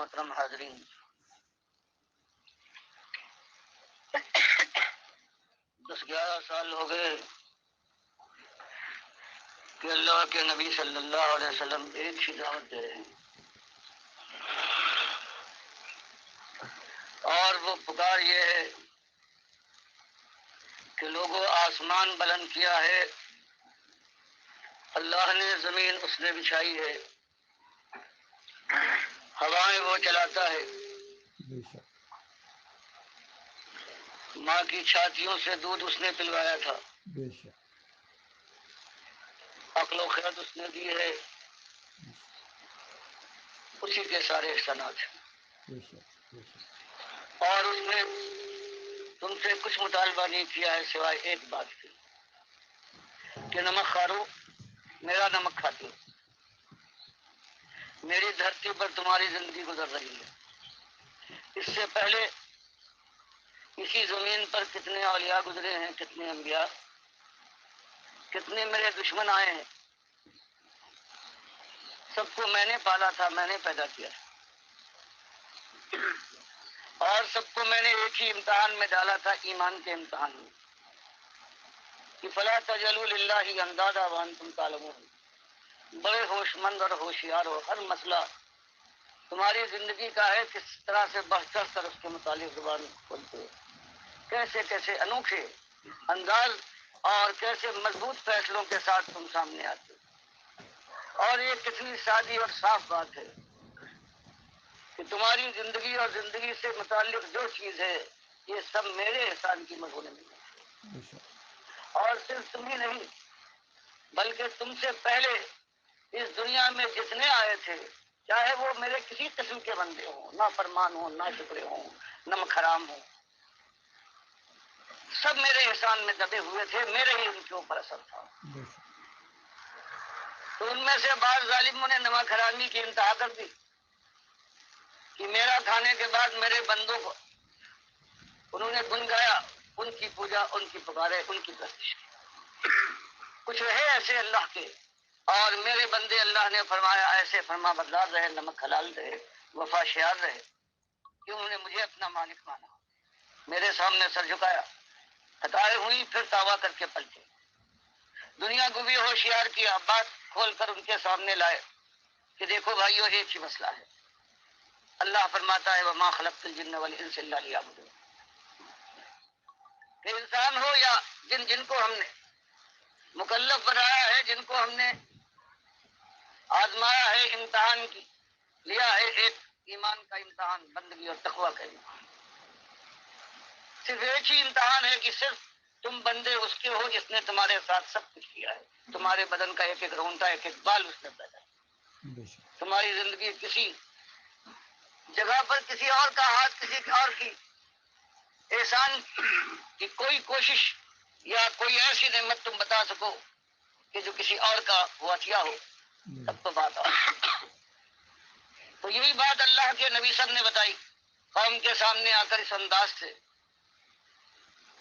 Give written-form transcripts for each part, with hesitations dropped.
محترم حاضرین، 10-11 سال ہو گئے کہ اللہ کے نبی صلی اللہ علیہ وسلم ایک ہی دعوت دے رہے ہیں، اور وہ پکار یہ ہے کہ لوگوں آسمان بلند کیا ہے، اللہ نے زمین اس نے بچھائی ہے، ہوائیں وہ چلاتا ہے، ماں کی چھاتیوں سے دودھ اس نے پلوایا تھا، عقل و خرد اس نے دی ہے، اسی کے سارے احسانات ہیں، اور اس نے تم سے کچھ مطالبہ نہیں کیا ہے سوائے ایک بات کی کہ نمک کھارو، میرا نمک کھاتے ہو، میری دھرتی پر تمہاری زندگی گزر رہی ہے۔ اس سے پہلے اسی زمین پر کتنے اولیاء گزرے ہیں، کتنے انبیاء، کتنے میرے دشمن آئے ہیں، سب کو میں نے پالا تھا، میں نے پیدا کیا، اور سب کو میں نے ایک ہی امتحان میں ڈالا تھا، ایمان کے امتحان میں، کہ فلا تجعلوا للہ اندادا وانتم تعلمون۔ بڑے ہوش مند اور ہوشیار ہو، ہر مسئلہ تمہاری زندگی کا ہے، کس طرح سے بڑھ چڑھ کر اس کے متعلق زبان کھولتے ہو، کیسے کیسے انوکھے انداز اور کیسے مضبوط فیصلوں کے ساتھ تم سامنے آتے ہو۔ اور یہ کتنی سادی اور صاف بات ہے کہ تمہاری زندگی اور زندگی سے متعلق جو چیز ہے یہ سب میرے احسان کی مظہر ہے، اور صرف تم ہی نہیں بلکہ تم سے پہلے اس دنیا میں جتنے آئے تھے، چاہے وہ میرے کسی قسم کے بندے ہوں، نہ فرمان ہوں، نہ شکرے ہوں، نمک حرام ہوں، سب میرے احسان میں دبے ہوئے تھے، میرے ہی ان کے اوپر اثر تھا۔ تو ان میں سے بعض ظالموں نے نمک حرامی کی انتہا کر دی کہ میرا کھانے کے بعد میرے بندوں کو انہوں نے گن گایا، ان کی پوجا، ان کی پکارے، ان کی پرستش کی۔ کچھ رہے ایسے اللہ کے، اور میرے بندے اللہ نے فرمایا ایسے فرما بردار رہے، نمک حلال رہے، وفا شیار رہے، کہ انہوں نے مجھے اپنا مالک مانا، میرے سامنے سر جھکایا، خطائیں ہوئی پھر توبہ کر کے پلٹے، دنیا کو بھی ہوشیار کیا، بات کھول کر ان کے سامنے لائے کہ دیکھو بھائیو ایک ہی مسئلہ ہے، اللہ فرماتا ہے وما خلقت الجن والانس الا لیعبدون، کہ انسان ہو یا جن کو ہم نے مکلف بنایا ہے، جن کو ہم نے آزمایا ہے، امتحان کی لیا ہے، ایک ایمان کا امتحان، بندگی اور تقوی کا امتحان، صرف ایک ہی امتحان ہے کہ صرف تم بندے اس کے ہو جس نے تمہارے ساتھ سب کچھ کیا ہے، تمہارے بدن کا ایک ایک رونٹا، ایک ایک بال اس نے پیدا کیا، تمہاری زندگی کسی جگہ پر کسی اور کا ہاتھ، کسی اور کی احسان کی کوئی کوشش یا کوئی ایسی نعمت تم بتا سکو کہ جو کسی اور کا ہوا کیا ہو، تب تو بات آ۔ تو یہی بات اللہ کے نبی صاحب نے بتائی قوم کے سامنے آ کر اس انداز سے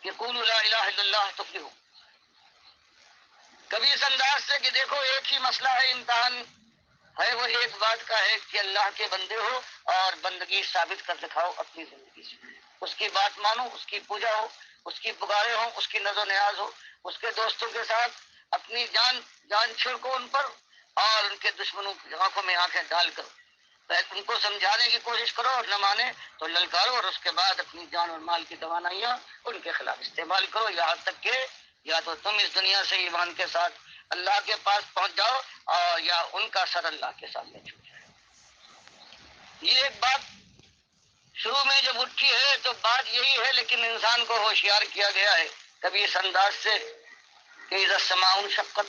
کہ قولوا لا الہ الا اللہ تفلحوا، کبھی اس انداز سے کہ دیکھو ایک ہی مسئلہ ہے، امتحان ہے، وہ ایک بات کا ہے کہ اللہ کے بندے ہو اور بندگی ثابت کر دکھاؤ اپنی زندگی سے، اس کی بات مانو، اس کی پوجا ہو، اس کی پکارے ہوں، اس کی نظر و نیاز ہو، اس کے دوستوں کے ساتھ اپنی جان چھڑکو ان پر، اور ان کے دشمنوں کی آنکھوں میں آنکھیں ڈال کر ان کو سمجھانے کی کوشش کرو، اور نہ مانے تو للکارو، اور اس کے بعد اپنی جان اور مال کی توانائیاں ان کے خلاف استعمال کرو، یہاں تک کہ یا تو تم اس دنیا سے ایمان کے ساتھ اللہ کے پاس پہنچ جاؤ، اور یا ان کا سر اللہ کے سامنے چھوٹ جائے۔ یہ ایک بات شروع میں جب اٹھی ہے تو بات یہی ہے، لیکن انسان کو ہوشیار کیا گیا ہے کبھی اس انداز سے کہ اذا السماء انشقت،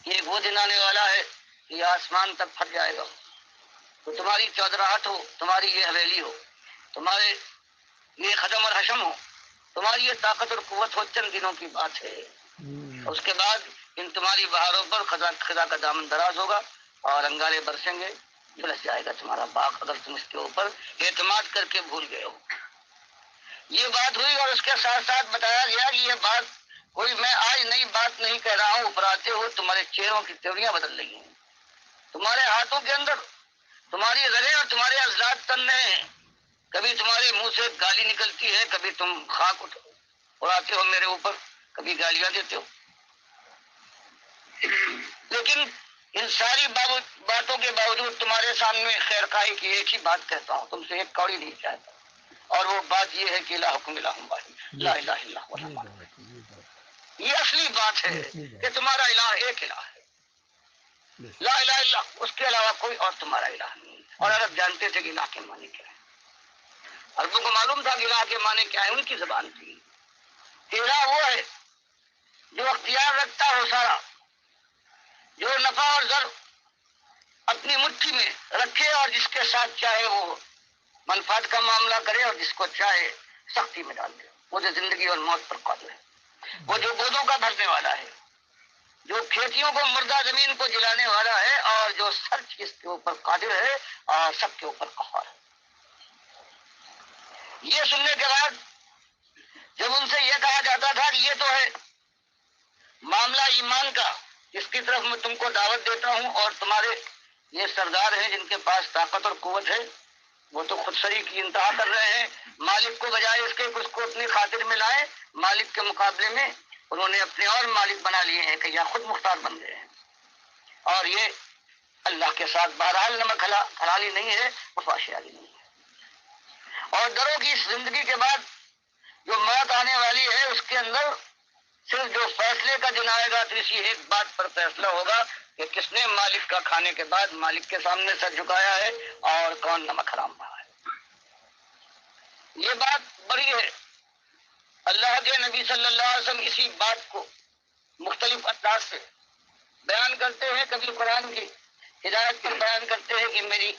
یہ ایک وہ دن آنے والا ہے کہ یہ آسمان تک پھٹ جائے گا، تو تمہاری چودراہٹ ہو، تمہاری یہ حویلی ہو، تمہارے یہ خدم اور حشم ہو، تمہاری یہ طاقت اور قوت ہو، چند دنوں کی بات ہے، اس کے بعد ان تمہاری بہاروں پر خدا کا دامن دراز ہوگا اور انگارے برسیں گے، جھلس جائے گا تمہارا باغ اگر تم اس کے اوپر اعتماد کر کے بھول گئے ہو۔ یہ بات ہوئی، اور اس کے ساتھ ساتھ بتایا گیا کہ یہ بات کوئی میں آج نئی بات نہیں کہہ رہا ہوں، اوپر آتے ہو تمہارے چہروں کی تیوریاں بدل رہی ہیں، تمہارے ہاتھوں کے اندر تمہاری غریں اور تمہارے عضلات تن رہے ہیں. کبھی تمہارے منہ سے گالی نکلتی ہے، کبھی تم خاک اڑاتے ہو میرے اوپر، کبھی گالیاں دیتے ہو. لیکن ان ساری باتوں کے باوجود تمہارے سامنے خیر خواہی کی ایک ہی بات کہتا ہوں، تم سے ایک کوڑی نہیں چاہتا، اور وہ بات یہ ہے کہ لا حکم الہ واحد لا الہ الا اللہ. یہ اصلی بات ہے کہ تمہارا الہ ایک الہ ہے، لا الہ الا، اس کے علاوہ کوئی اور تمہارا الہ نہیں. اور عرب جانتے تھے کہ الہ کے معنی کیا ہے، عربوں کو معلوم تھا کہ الہ کے معنی کیا ہے، ان کی زبان تھی. الہ وہ ہے جو اختیار رکھتا ہو سارا، جو نفع اور ضر اپنی مٹھی میں رکھے اور جس کے ساتھ چاہے وہ منفعت کا معاملہ کرے اور جس کو چاہے سختی میں ڈال دے. وہ جو زندگی اور موت پر قادر ہے، وہ جو گودوں کا بھرنے والا ہے، جو کھیتیوں کو مردہ زمین کو جلانے والا ہے، اور جو سر چیز کے اوپر قادر ہے اور سب کے اوپر قہار ہے. یہ سننے کے بعد جب ان سے یہ کہا جاتا تھا کہ یہ تو ہے معاملہ ایمان کا، اس کی طرف میں تم کو دعوت دیتا ہوں، اور تمہارے یہ سردار ہیں جن کے پاس طاقت اور قوت ہے، وہ تو خود سری کی انتہا کر رہے ہیں. مالک کو بجائے اس کے اس کو اپنی خاطر میں لائے، مالک کے مقابلے میں انہوں نے اپنے اور مالک بنا لیے ہیں کہ یا خود مختار بن گئے ہیں. اور یہ اللہ کے ساتھ بہرحال نمک حلالی نہیں ہے، مفاشیالی نہیں ہے. اور دروں کی اس زندگی کے بعد جو موت آنے والی ہے، اس کے اندر صرف جو فیصلے کا دن آئے گا تو اسی ایک بات پر فیصلہ ہوگا کہ کس نے مالک کا کھانے کے بعد مالک کے سامنے سر جھکایا ہے اور کون نمک حرام رہا ہے. یہ بات بڑی ہے. اللہ کے نبی صلی اللہ علیہ وسلم اسی بات کو مختلف انداز سے بیان کرتے ہیں. کبھی قرآن کی ہدایت پر بیان کرتے ہیں کہ میری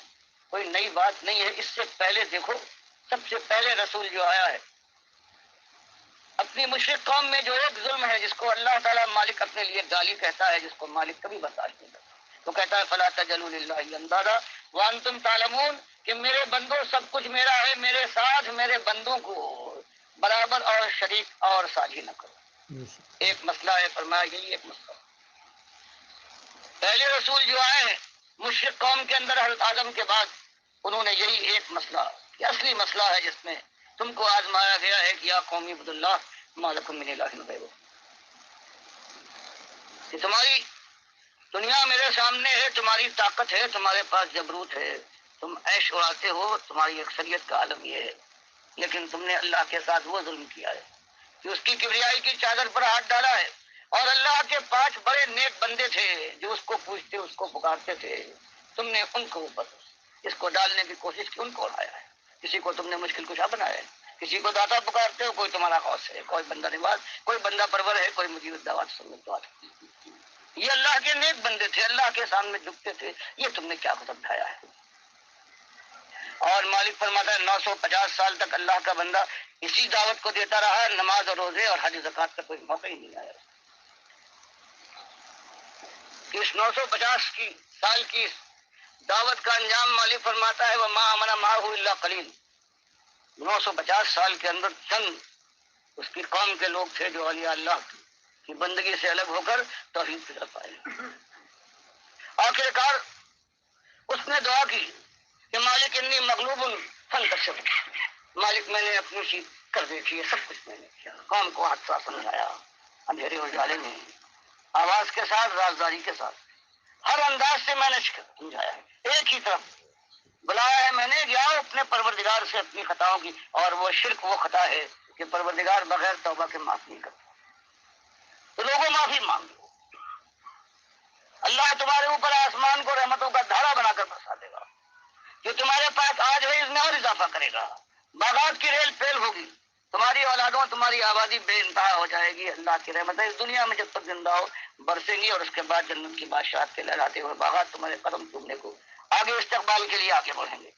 کوئی نئی بات نہیں ہے. اس سے پہلے دیکھو، سب سے پہلے رسول جو آیا ہے اپنی مشرک قوم میں جو ایک ظلم ہے جس کو اللہ تعالیٰ مالک اپنے لیے گالی کہتا ہے، جس کو مالک کبھی برداشت نہیں کرتا، تو کہتا ہے فلا تجعلوا للہ اندادا وانتم تعلمون، کہ میرے بندوں سب کچھ میرا ہے، میرے ساتھ میرے بندوں کو برابر اور شریک اور ساجھی نہ کرو. ایک مسئلہ ہے، فرمایا یہی ایک مسئلہ. پہلے رسول جو آئے ہیں مشرک قوم کے اندر حضرت آدم کے بعد، انہوں نے یہی ایک مسئلہ، یہ اصلی مسئلہ ہے جس میں تم کو آزمایا گیا ہے کہ یا قومی عبد اللہ ما لکم من الہ غیرہ، کہ تمہاری دنیا میرے سامنے ہے، تمہاری طاقت ہے، تمہارے پاس جبروت ہے، تم عیش اڑاتے ہو، تمہاری اکثریت کا عالم یہ ہے. لیکن تم نے اللہ کے ساتھ وہ ظلم کیا ہے کہ اس کی کبریائی کی چادر پر ہاتھ ڈالا ہے. اور اللہ کے 5 بڑے نیک بندے تھے جو اس کو پوچھتے اس کو پکارتے تھے، تم نے ان کو اوپر اس کو ڈالنے کی کوشش کی، ان کو اڑایا ہے. کسی کو تم نے مشکل کشا بنایا ہے، کسی کو داتا پکارتے ہو، کوئی تمہارا غوث ہے، کوئی بندہ نواز، کوئی بندہ پرور ہے، کوئی مجیب الدعوات سنت. یہ اللہ کے نیک بندے تھے، اللہ کے سامنے جھکتے تھے، یہ تم نے کیا قدم اٹھایا ہے. اور مالک فرماتا ہے 950 سال تک اللہ کا بندہ اسی دعوت کو دیتا رہا، نماز اور روزے اور حج زکات کا کوئی موقع ہی نہیں آیا. کہ اس 950 سال کی دعوت کا انجام مالک فرماتا ہے وما آمن معه الا قلیل. 950 سال کے اندر چند اس کی قوم کے لوگ تھے جو اولیاء اللہ کی بندگی سے الگ ہو کر توحید کی طرف آئے. آخرکار اس نے دعا کی کہ مالک انی مغلوب فانتصر، مالک میں نے اپنی سی کر دیکھی ہے، سب کچھ میں نے کیا. قوم کو حادثہ سمجھایا، اندھیرے اجالے میں، آواز کے ساتھ، رازداری کے ساتھ، ہر انداز سے میں نے سمجھایا ہے. ایک ہی طرف بلایا ہے میں نے کہ آؤ اپنے پروردگار سے اپنی خطاؤں کی، اور وہ شرک وہ خطا ہے کہ پروردگار بغیر توبہ کے معاف نہیں کرتا. تو لوگوں معافی مانگو، اللہ تمہارے اوپر آسمان کو رحمتوں کا دھارا بنا کر برسا دے گا. جو تمہارے پاس آج ہے اس میں اور اضافہ کرے گا. باغات کی ریل پیل ہوگی، تمہاری اولادوں تمہاری آبادی بے انتہا ہو جائے گی. اللہ کی رحمت ہے اس دنیا میں جب تک زندہ ہو برسیں گی، اور اس کے بعد جنت کی بادشاہت کے لہراتے ہوئے باغات تمہارے قدم چومنے کو آگے استقبال کے لیے آگے بڑھیں گے.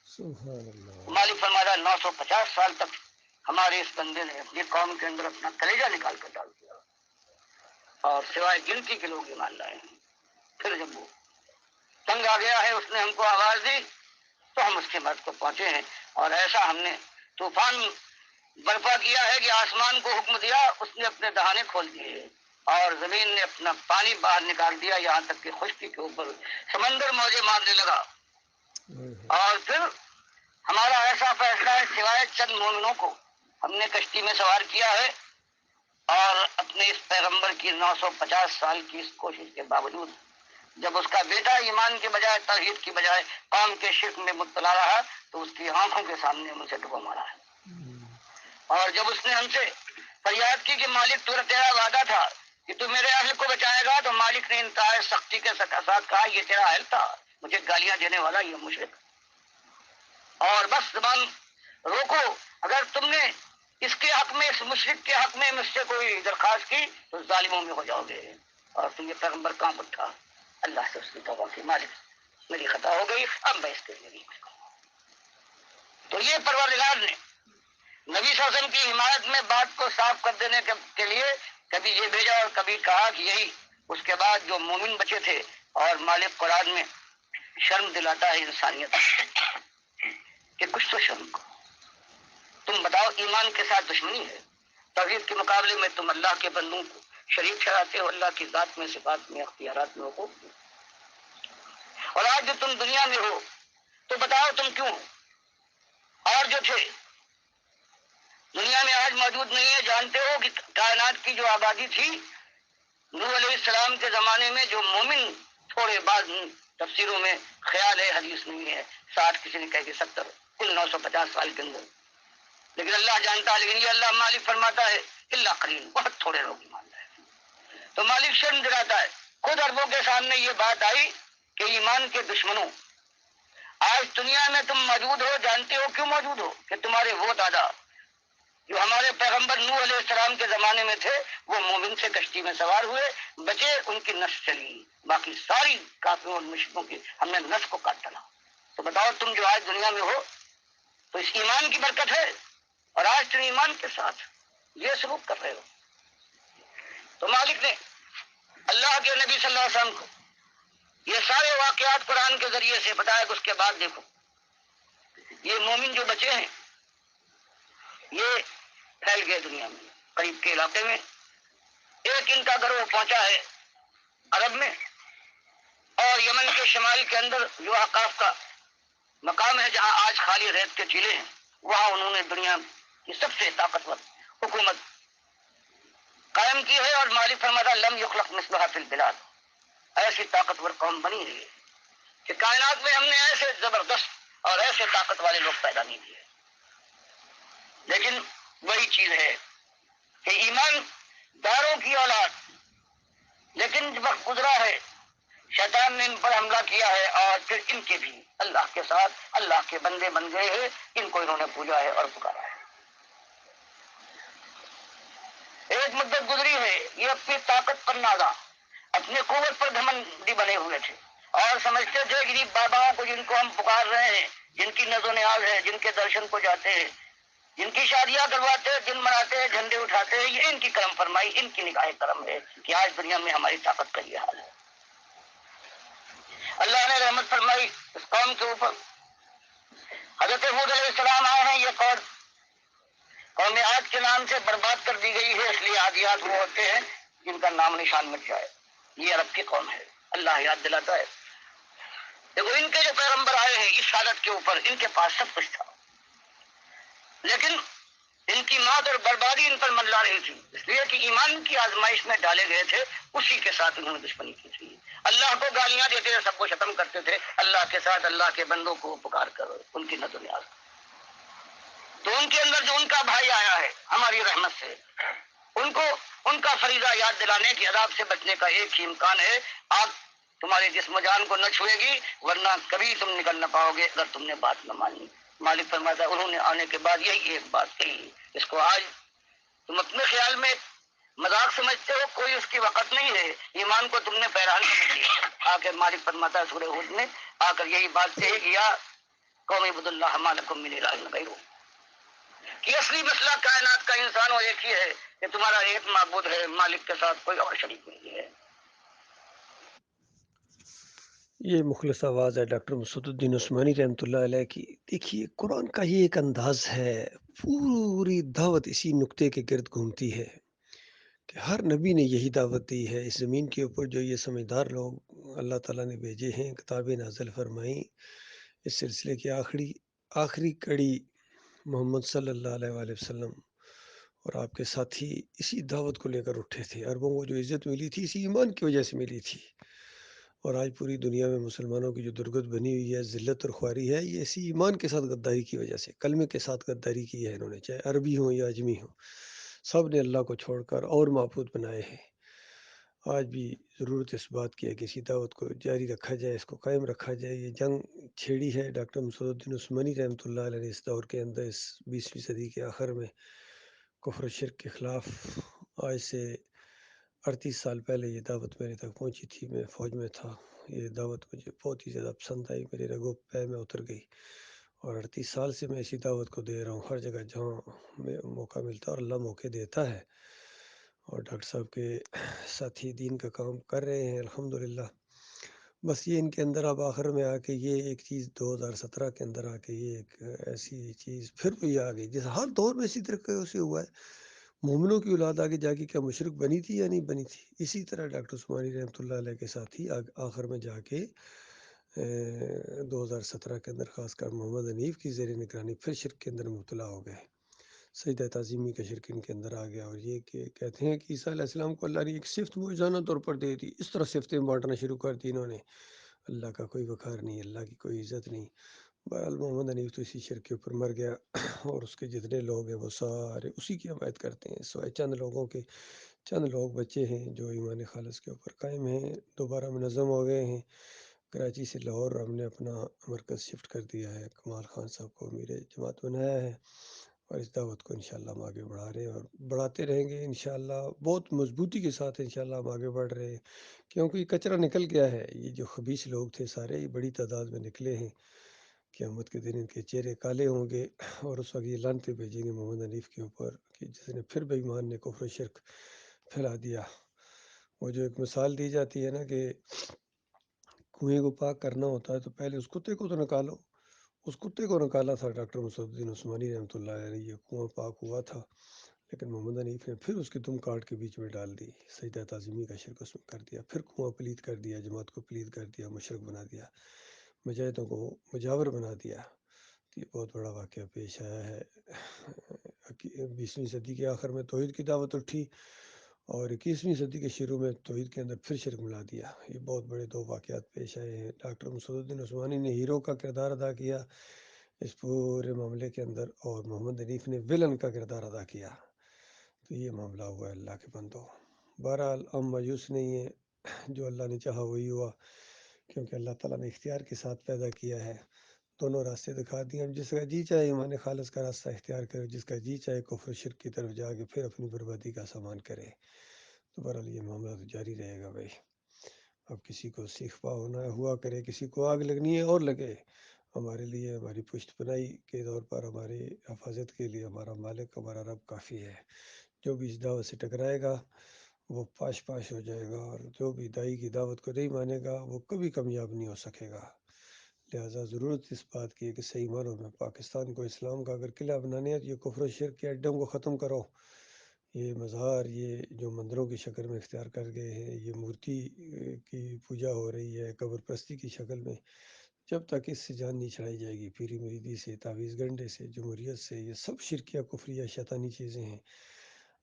مالک فرمایا 950 سال تک ہمارے اس بندے نے اپنی قوم کے اندر اپنا کلیجہ نکال کر ڈال دیا، اور سوائے گنتی کے لوگ ایمان لائے ہیں. پھر جب وہ تنگ آ گیا ہے اس نے ہم کو آواز دی تو ہم اس کے بعد کو پہنچے ہیں. اور ایسا ہم نے طوفان برپا کیا ہے کہ آسمان کو حکم دیا، اس نے اپنے دہانے کھول دیے، اور زمین نے اپنا پانی باہر نکال دیا، یہاں تک کہ خشکی کے اوپر سمندر موجیں مارنے لگا. اور پھر ہمارا ایسا فیصلہ ہے، سوائے چند مومنوں کو ہم نے کشتی میں سوار کیا ہے، اور اپنے اس پیغمبر کی 950 سال کی اس کوشش کے باوجود جب اس کا بیٹا ایمان کے بجائے توحید کی بجائے قوم کے شرک میں مبتلا رہا تو اس کی آنکھوں کے سامنے مجھے ڈبو مارا ہے۔ اور جب اس نے ہم سے فریاد کی کہ مالک تیرا وعدہ تھا کہ تو میرے اہل کو بچائے گا، تو مالک نے انتہائی سختی کے ساتھ کہا یہ تیرا اہل تھا، مجھے گالیاں دینے والا یہ مشرک۔ اور بس زبان روکو، اگر تم نے اس کے حق میں، اس مشرک کے حق میں مجھ سے کوئی درخواست کی تو ظالموں میں ہو جاؤ گے۔ اور تو یہ پیغمبر کام اٹھا، اللہ سے اس کی توبہ کی، مالک میری خطا ہو گئی، اب میں اس کے لیے نہیں کچھ کروں۔ تو یہ پروردگار نے نبی صلی اللہ علیہ وسلم کی حمایت میں بات کو صاف کر دینے کے لیے کبھی یہ بھیجا اور کبھی کہا کہ یہی اس کے بعد جو مومن بچے تھے۔ اور مالک قرآن میں شرم دلاتا ہے انسانیت کہ کچھ تو شرم کو، تم بتاؤ ایمان کے ساتھ دشمنی ہے، توحید کے مقابلے میں تم اللہ کے بندوں کو شریک ٹھہراتے ہو، اللہ کی ذات میں، صفات میں، اختیارات میں ہو۔ اور آج جو تم دنیا میں ہو تو بتاؤ تم کیوں، اور جو تھے دنیا میں آج موجود نہیں ہے۔ جانتے ہو کہ کائنات کی جو آبادی تھی نوح علیہ السلام کے زمانے میں، جو مومن تھوڑے بعض تفسیروں میں خیال ہے، حدیث نہیں ہے، 60 کسی نے کہہ کے 70، کل 950 سال کے اندر، لیکن اللہ جانتا ہے۔ لیکن یہ اللہ مالک فرماتا ہے اللہ قلیل، بہت تھوڑے لوگ ایمان لائے۔ تو مالک شرم دلاتا ہے، خود عربوں کے سامنے یہ بات آئی کہ ایمان کے دشمنوں آج دنیا میں تم موجود ہو۔ جانتے ہو کیوں موجود ہو؟ کہ تمہارے وہ دادا جو ہمارے پیغمبر نوح علیہ السلام کے زمانے میں تھے وہ مومن سے کشتی میں سوار ہوئے، بچے، ان کی نسل چلی، باقی ساری کافروں اور مشرکوں کی ہم نے نسل کو کاٹ ڈالا۔ تو بتاؤ تم جو آج دنیا میں ہو تو اس ایمان کی برکت ہے، اور آج تم ایمان کے ساتھ یہ سلوک کر رہے ہو۔ تو مالک نے اللہ کے نبی صلی اللہ علیہ وسلم کو یہ سارے واقعات قرآن کے ذریعے سے بتایا کہ اس کے بعد دیکھو یہ مومن جو بچے ہیں یہ پھیل گئے دنیا میں، قریب کے علاقے میں ایک ان کا گروہ پہنچا ہے عرب میں، اور یمن کے شمال کے اندر جو احقاف کا مقام ہے جہاں آج خالی ریت کے ٹیلے ہیں، وہاں انہوں نے دنیا کی سب سے طاقتور حکومت قائم کی ہے۔ اور مالک فرماتا لم یخلق مثلها فی البلاد، ایسی طاقتور قوم بنی ہے کہ کائنات میں ہم نے ایسے زبردست اور ایسے طاقت والے لوگ پیدا نہیں کیے۔ لیکن وہی چیز ہے کہ ایمان داروں کی اولاد، لیکن جب وقت گزرا ہے شیطان نے ان پر حملہ کیا ہے، اور پھر ان کے بھی اللہ کے ساتھ اللہ کے بندے بن گئے ہیں، ان کو انہوں نے پوجا ہے اور پکارا ہے۔ ایک مدت گزری ہے، یہ اپنی طاقت پر نازا، اپنی قوت پر گھمنڈی بنے ہوئے تھے، اور سمجھتے تھے کہ باباؤں کو جن کو ہم پکار رہے ہیں، جن کی نظر و نیاز ہے، جن کے درشن کو جاتے ہیں، جن کی شادیاں کرواتے ہیں، دن مناتے ہیں، جھنڈے اٹھاتے ہیں، یہ ان کی کرم فرمائی، ان کی نگاہ کرم ہے کہ آج دنیا میں ہماری طاقت کا یہ حال ہے۔ اللہ نے رحمت فرمائی اس قوم کے اوپر، حضرت ہود علیہ السلام آئے ہیں، یہ قوم عاد کے نام سے برباد کر دی گئی ہے، اس لیے عادیات وہ ہوتے ہیں جن کا نام نشان مٹ جائے۔ یہ عرب کی قوم ہے، اللہ یاد دلاتا ہے۔ دیکھو ان کے جو پیغمبر آئے ہیں اس حالت کے اوپر، ان کے پاس سب کچھ تھا، لیکن ان کی موت اور بربادی ان پر منڈلا رہی تھی، اس لیے کہ ایمان کی آزمائش میں ڈالے گئے تھے، اسی کے ساتھ انہوں نے دشمنی کی تھی۔ اللہ کو گالیاں دیتے تھے، سب کو ختم کرتے تھے، اللہ کے ساتھ اللہ کے بندوں کو پکار کر ان کی نظر نیاز۔ تو ان کے اندر جو ان کا بھائی آیا ہے ہماری رحمت سے، ان کو ان کا فریضہ یاد دلانے کی عذاب سے بچنے کا ایک ہی امکان ہے، آگ تمہارے جسم و جان کو نہ چھوئے گی، ورنہ کبھی تم نکل نہ پاؤ گے اگر تم نے بات نہ مانی۔ مالک فرماتا ہے انہوں نے آنے کے بعد یہی ایک بات کہی، اس کو آج تم اپنے خیال میں مذاق سمجھتے ہو، کوئی اس کی وقت نہیں ہے، ایمان کو تم نے بہرحال سمجھ لیا۔ آ کے مالک فرماتا ہے سورہ ہود میں آ کر یہی بات کہی کہ یا قوم اعبدوا اللہ ما لکم من الہ غیرہ، کہ اصلی مسئلہ کائنات کا انسان وہ ایک ہی ہے کہ تمہارا ایک معبود ہے، مالک کے ساتھ کوئی اور شریک نہیں ہے۔ یہ مخلص آواز ہے ڈاکٹر مسعود الدین عثمانی رحمۃ اللہ علیہ کی۔ دیکھیے قرآن کا یہ ایک انداز ہے، پوری دعوت اسی نقطے کے گرد گھومتی ہے کہ ہر نبی نے یہی دعوت دی ہے۔ اس زمین کے اوپر جو یہ سمجھدار لوگ اللہ تعالیٰ نے بھیجے ہیں، کتابیں نازل فرمائیں، اس سلسلے کی آخری کڑی محمد صلی اللہ علیہ وآلہ وسلم اور آپ کے ساتھی اسی دعوت کو لے کر اٹھے تھے۔ عربوں کو جو عزت ملی تھی اسی ایمان کی وجہ سے ملی تھی، اور آج پوری دنیا میں مسلمانوں کی جو درگت بنی ہوئی ہے، ذلت اور خواری ہے، یہ اسی ایمان کے ساتھ غداری کی وجہ سے، کلمے کے ساتھ غداری کی ہے انہوں نے، چاہے عربی ہوں یا اجمی ہوں، سب نے اللہ کو چھوڑ کر اور معبود بنائے ہیں۔ آج بھی ضرورت اس بات کی ہے کہ اسی دعوت کو جاری رکھا جائے، اس کو قائم رکھا جائے۔ یہ جنگ چھیڑی ہے ڈاکٹر مسعود الدین عثمانی رحمۃ اللہ علیہ نے اس دور کے اندر، اس 20ویں صدی کے آخر میں کفر و شرک کے خلاف۔ آج سے 38 سال پہلے یہ دعوت میرے تک پہنچی تھی، میں فوج میں تھا۔ یہ دعوت مجھے بہت ہی زیادہ پسند آئی، میرے رگو پے میں اتر گئی، اور 38 سال سے میں اسی دعوت کو دے رہا ہوں، ہر جگہ جہاں میں موقع ملتا ہے، اور اللہ موقع دیتا ہے، اور ڈاکٹر صاحب کے ساتھی دین کا کام کر رہے ہیں الحمدللہ۔ بس یہ ان کے اندر اب آخر میں آ کے یہ ایک چیز 2017 کے اندر آ کے یہ ایک ایسی چیز پھر بھی آ گئی، جیسے ہر دور میں اسی طریقے سے ہوا ہے۔ مومنوں کی اولاد آگے جا کے کیا مشرک بنی تھی یا نہیں بنی تھی؟ اسی طرح ڈاکٹر عثمانی رحمۃ اللہ علیہ کے ساتھی آخر میں جا کے 2017 کے اندر خاص کر محمد حنیف کی زیر نگرانی پھر شرک کے اندر مبتلا ہو گئے۔ سجدہ تعظیمی کا شرک ان کے اندر آ گیا، اور یہ کہ کہتے ہیں کہ عیسیٰ علیہ السلام کو اللہ نے ایک صفت معجزانہ طور پر دے دی، اس طرح صفتیں بانٹنا شروع کر دی انہوں نے۔ اللہ کا کوئی وقار نہیں، اللہ کی کوئی عزت نہیں۔ بہرحال محمد حنیف تو اسی شرک کے اوپر مر گیا، اور اس کے جتنے لوگ ہیں وہ سارے اسی کی حمایت کرتے ہیں، سوائے چند لوگوں کے، چند لوگ بچے ہیں جو ایمان خالص کے اوپر قائم ہیں، دوبارہ منظم ہو گئے ہیں۔ کراچی سے لاہور ہم نے اپنا مرکز شفٹ کر دیا ہے، کمال خان صاحب کو امیر جماعت بنایا ہے، اور اس دعوت کو انشاءاللہ ہم آگے بڑھا رہے ہیں اور بڑھاتے رہیں گے انشاءاللہ، بہت مضبوطی کے ساتھ انشاءاللہ ہم آگے بڑھ رہے ہیں، کیونکہ یہ کچرا نکل گیا ہے۔ یہ جو خبیث لوگ تھے سارے، یہ بڑی تعداد میں نکلے ہیں، قیامت کے دن ان کے چہرے کالے ہوں گے، اور اس وقت یہ لعنتیں بھیجیں گے محمد حنیف کے اوپر کہ جس نے پھر بے ایمان نے کفر و شرک پھیلا دیا۔ وہ جو ایک مثال دی جاتی ہے نا کہ کنویں کو پاک کرنا ہوتا ہے تو پہلے اس کتے کو تو نکالو، اس کتے کو نکالا تھا ڈاکٹر مسعود الدین عثمانی رحمۃ اللہ علیہ نے، یہ کنواں پاک ہوا تھا، لیکن محمد حنیف نے پھر اس کی دم کاٹ کے بیچ میں ڈال دی، سجدہ تعظیمی کا شرک اس میں کر دیا، پھر کنواں پلید کر دیا، جماعت کو پلید کر دیا، مشرک بنا دیا، مجاہدوں کو مجاور بنا دیا۔ تو یہ بہت بڑا واقعہ پیش آیا ہے۔ 20ویں صدی کے آخر میں توحید کی دعوت اٹھی، اور 21ویں صدی کے شروع میں توحید کے اندر پھر شرک ملا دیا۔ یہ بہت بڑے دو واقعات پیش آئے ہیں۔ ڈاکٹر مسعود الدین عثمانی نے ہیرو کا کردار ادا کیا اس پورے معاملے کے اندر، اور محمد حنیف نے ویلن کا کردار ادا کیا۔ تو یہ معاملہ ہوا ہے اللہ کے بندو۔ بہرحال ہم مایوس نہیں ہیں، جو اللہ نے چاہا وہی ہوا، کیونکہ اللہ تعالیٰ نے اختیار کے ساتھ پیدا کیا ہے، دونوں راستے دکھا دیے۔ ہم جس کا جی چاہے ایمان خالص کا راستہ اختیار کرے، جس کا جی چاہے کفر و شرک کی طرف جا کے پھر اپنی بربادی کا سامان کرے۔ تو بہرحال یہ معاملہ تو جاری رہے گا بھائی۔ اب کسی کو سیخ پا ہونا ہے ہوا کرے، کسی کو آگ لگنی ہے اور لگے۔ ہمارے لیے ہماری پشت پناہی کے طور پر، ہماری حفاظت کے لیے ہمارا مالک، ہمارا رب کافی ہے۔ جو بھی اس دعوت سے ٹکرائے گا وہ پاش پاش ہو جائے گا، اور جو بھی دائی کی دعوت کو نہیں مانے گا وہ کبھی کامیاب نہیں ہو سکے گا۔ لہٰذا ضرورت اس بات کی ہے کہ صحیح معنوں میں پاکستان کو اسلام کا اگر قلعہ بنانے ہے تو یہ کفر و شرک کے اڈوں کو ختم کرو۔ یہ مزار، یہ جو مندروں کی شکل میں اختیار کر گئے ہیں، یہ مورتی کی پوجا ہو رہی ہے قبر پرستی کی شکل میں، جب تک اس سے جان نہیں چھڑائی جائے گی، پیری مریدی سے، تعویذ گنڈے سے، جمہوریت سے، یہ سب شرکیہ کفریہ شیطانی چیزیں ہیں۔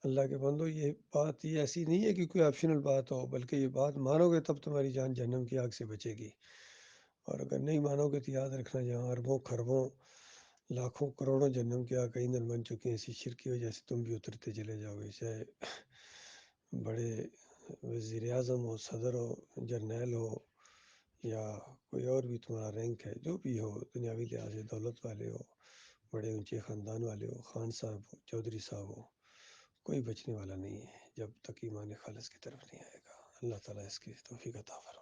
اللہ کے بندو، یہ بات یہ ایسی نہیں ہے کہ کوئی آپشنل بات ہو، بلکہ یہ بات مانو گے تب تمہاری جان جہنم کی آگ سے بچے گی، اور اگر نہیں مانو گے تو یاد رکھنا جہاں اربوں خربوں لاکھوں کروڑوں جہنم کی آگ کا ایندھن بن چکے ہیں، اسی شرک کی وجہ سے تم بھی اترتے چلے جاؤ گے، چاہے بڑے وزیر اعظم ہو، صدر ہو، جرنیل ہو، یا کوئی اور بھی تمہارا رینک ہے، جو بھی ہو، دنیاوی لحاظ سے دولت والے ہو، بڑے اونچے خاندان والے ہو، خان صاحب ہو، چودھری صاحب ہو، کوئی بچنے والا نہیں ہے جب تک ایمان خالص کی طرف نہیں آئے گا۔ اللہ تعالیٰ اس کی توفیق عطا فرمائے۔